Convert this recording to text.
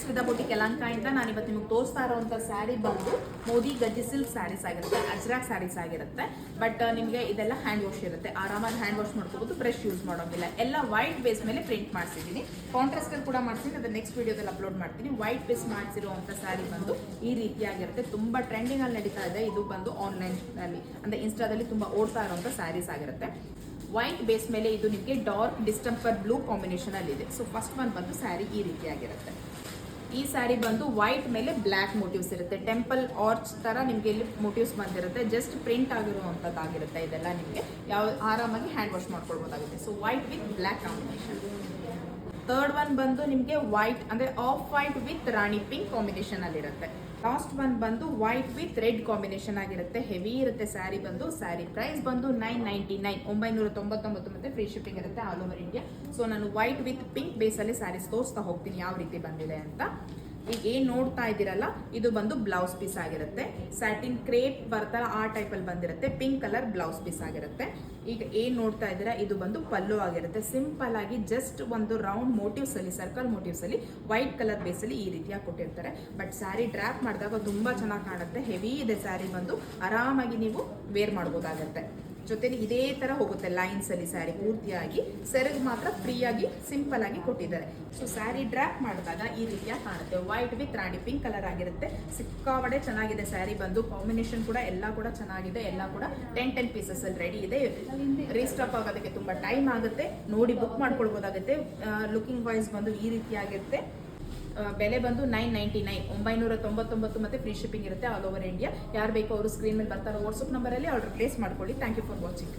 ಸ್ವಿತಾ boutique Yelahanka ಇಂದ ನಾನು ಇವತ್ತು ನಿಮಗೆ ತೋರಿಸ್ತಾ ಇರೋಂಥ ಸ್ಯಾರಿ ಬಂದು ಮೋದಿ ಗಜ್ಜಿ ಸಿಲ್ಕ್ ಸ್ಯಾರೀಸ್ ಆಗಿರುತ್ತೆ, ಅಜ್ರಾಕ್ ಸ್ಯಾರೀಸ್ ಆಗಿರುತ್ತೆ. ಬಟ್ ನಿಮಗೆ ಇದೆಲ್ಲ ಹ್ಯಾಂಡ್ ವಾಶ್ ಇರುತ್ತೆ, ಆರಾಮಾಗಿ ಹ್ಯಾಂಡ್ ವಾಶ್ ಮಾಡ್ಕೋಬಹುದು, ಬ್ರಷ್ ಯೂಸ್ ಮಾಡೋಂಗಿಲ್ಲ. ಎಲ್ಲ ವೈಟ್ ಬೇಸ್ ಮೇಲೆ ಪ್ರಿಂಟ್ ಮಾಡಿಸಿದ್ದೀನಿ, ಕಾಂಟ್ರಾಸ್ಟ್ ಕೂಡ ಮಾಡಿಸಿದ್ದೀನಿ, ಅದನ್ನ ನೆಕ್ಸ್ಟ್ ವಿಡಿಯೋದಲ್ಲಿ ಅಪ್ಲೋಡ್ ಮಾಡ್ತೀನಿ. ವೈಟ್ ಬೇಸ್ ಮಾಡಿಸಿರುವಂಥ ಸ್ಯಾರಿ ಬಂದು ಈ ರೀತಿಯಾಗಿರುತ್ತೆ, ತುಂಬಾ ಟ್ರೆಂಡಿಂಗ್ ಅಲ್ಲಿ ನಡೀತಾ ಇದೆ. ಇದು ಬಂದು ಆನ್ಲೈನ್ ಅಲ್ಲಿ ಅಂದ್ರೆ ಇನ್ಸ್ಟಾದಲ್ಲಿ ತುಂಬಾ ಓಡ್ತಾ ಇರುವಂಥ ಸ್ಯಾರೀಸ್ ಆಗಿರುತ್ತೆ. ವೈಟ್ ಬೇಸ್ ಮೇಲೆ ಇದು ನಿಮಗೆ ಡಾರ್ಕ್ ಡಿಸ್ಟೆಂಪರ್ ಬ್ಲೂ ಕಾಂಬಿನೇಷನ್ ಅಲ್ಲಿ ಇದೆ. ಸೊ ಫಸ್ಟ್ ಒನ್ ಬಂದು ಸ್ಯಾರಿ ಈ ರೀತಿಯಾಗಿರುತ್ತೆ. ಈ ಸ್ಯಾರಿ ಬಂದು ವೈಟ್ ಮೇಲೆ ಬ್ಲ್ಯಾಕ್ ಮೋಟಿವ್ಸ್ ಇರುತ್ತೆ, ಟೆಂಪಲ್ ಆರ್ಚ್ ತರ ನಿಮಗೆ ಇಲ್ಲಿ ಮೋಟಿವ್ಸ್ ಬಂದಿರುತ್ತೆ. ಜಸ್ಟ್ ಪ್ರಿಂಟ್ ಆಗಿರುವಂತದ್ದಾಗಿರುತ್ತೆ. ಇದೆಲ್ಲ ನಿಮಗೆ ಯಾವ ಆರಾಮಾಗಿ ಹ್ಯಾಂಡ್ ವಾಶ್ ಮಾಡ್ಕೊಳ್ಬೋದಾಗುತ್ತೆ. So white with black combination. Third one ಬಂದು ನಿಮಗೆ ವೈಟ್ ಅಂದ್ರೆ off white with rani pink combination ಅಲ್ಲಿ ಇರುತ್ತೆ. ಲಾಸ್ಟ್ ಒನ್ ಬಂದು ವೈಟ್ ವಿತ್ ರೆಡ್ ಕಾಂಬಿನೇಷನ್ ಆಗಿರುತ್ತೆ. ಹೆವಿ ಇರುತ್ತೆ ಸ್ಯಾರಿ ಬಂದು. ಸ್ಯಾರಿ ಪ್ರೈಸ್ ಬಂದು 999 999 ಮತ್ತೆ ಫ್ರೀ ಶಿಪ್ಪಿಂಗ್ ಇರುತ್ತೆ ಆಲ್ ಓವರ್ ಇಂಡಿಯಾ. ಸೊ ನಾನು ವೈಟ್ ವಿತ್ ಪಿಂಕ್ ಬೇಸ್ ಅಲ್ಲಿ ಸ್ಯಾರೀಸ್ ತೋರಿಸ್ತಾ ಹೋಗ್ತೀನಿ ಯಾವ ರೀತಿ ಬಂದಿದೆ ಅಂತ. ಈಗ ಏನ್ ನೋಡ್ತಾ ಇದ್ದೀರಲ್ಲ ಇದು ಬಂದು ಬ್ಲೌಸ್ ಪೀಸ್ ಆಗಿರುತ್ತೆ. ಸ್ಯಾಟಿನ್ ಕ್ರೇಪ್ ಬರ್ತಾರ ಆ ಟೈಪ್ ಅಲ್ಲಿ ಬಂದಿರುತ್ತೆ. ಪಿಂಕ್ ಕಲರ್ ಬ್ಲೌಸ್ ಪೀಸ್ ಆಗಿರುತ್ತೆ. ಈಗ ಏನ್ ನೋಡ್ತಾ ಇದ್ದೀರಾ ಇದು ಬಂದು ಪಲ್ಲು ಆಗಿರುತ್ತೆ. ಸಿಂಪಲ್ ಆಗಿ ಜಸ್ಟ್ ಒಂದು ರೌಂಡ್ ಮೋಟಿವ್ಸ್ ಅಲ್ಲಿ, ಸರ್ಕಲ್ ಮೋಟಿವ್ಸ್ ಅಲ್ಲಿ ವೈಟ್ ಕಲರ್ ಬೇಸ್ ಅಲ್ಲಿ ಈ ರೀತಿಯಾಗಿ ಕೊಟ್ಟಿರ್ತಾರೆ. ಬಟ್ ಸ್ಯಾರಿ ಡ್ರಾಪ್ ಮಾಡಿದಾಗ ತುಂಬಾ ಚೆನ್ನಾಗಿ ಕಾಣುತ್ತೆ. ಹೆವಿ ಇದೆ ಸ್ಯಾರಿ ಬಂದು, ಆರಾಮಾಗಿ ನೀವು ವೇರ್ ಮಾಡ್ಬೋದಾಗತ್ತೆ. ಜೊತೆಲಿ ಇದೇ ತರ ಹೋಗುತ್ತೆ ಲೈನ್ಸ್ ಅಲ್ಲಿ ಸ್ಯಾರಿ ಪೂರ್ತಿಯಾಗಿ. ಸೆರಗ್ ಮಾತ್ರ ಫ್ರೀ ಆಗಿ ಸಿಂಪಲ್ ಆಗಿ ಕೊಟ್ಟಿದ್ದಾರೆ. ಸೊ ಸ್ಯಾರಿ ಡ್ರಾಪ್ ಮಾಡಿದಾಗ ಈ ರೀತಿಯಾಗಿ ಕಾಣುತ್ತೆ. White with rani pink colour ಆಗಿರುತ್ತೆ. ಸಿಕ್ಕಾಪಟ್ಟೆ ಚೆನ್ನಾಗಿದೆ ಸ್ಯಾರಿ ಬಂದು. ಕಾಂಬಿನೇಷನ್ ಕೂಡ ಎಲ್ಲ ಕೂಡ ಚೆನ್ನಾಗಿದೆ. ಎಲ್ಲ ಕೂಡ 10 ಪೀಸಸ್ ಅಲ್ಲಿ ರೆಡಿ ಇದೆ. ರೀಸ್ಟಾಕ್ ಆಗೋದಕ್ಕೆ ತುಂಬಾ ಟೈಮ್ ಆಗುತ್ತೆ. ನೋಡಿ ಬುಕ್ ಮಾಡ್ಕೊಳ್ಬೋದಾಗುತ್ತೆ. ಲುಕಿಂಗ್ ವೈಸ್ ಬಂದು ಈ ರೀತಿಯಾಗಿರುತ್ತೆ. ಬೆಲೆ ಬಂದು 999 ಮತ್ತೆ ಫ್ರೀ ಶಿಪ್ಪಿಂಗ್ ಇರುತ್ತೆ ಆಲ್ ಓವರ್ ಇಂಡಿಯಾ. ಯಾರು ಬೇಕೋ ಅವರು ಸ್ಕ್ರೀನ್ ಮೇಲೆ ಬರ್ತಾರೋ ವಾಟ್ಸ್ಆಪ್ ನಂಬರಲ್ಲಿ ಆರ್ಡರ್ ಪ್ಲೇಸ್ ಮಾಡ್ಕೊಳ್ಳಿ. Thank you for watching.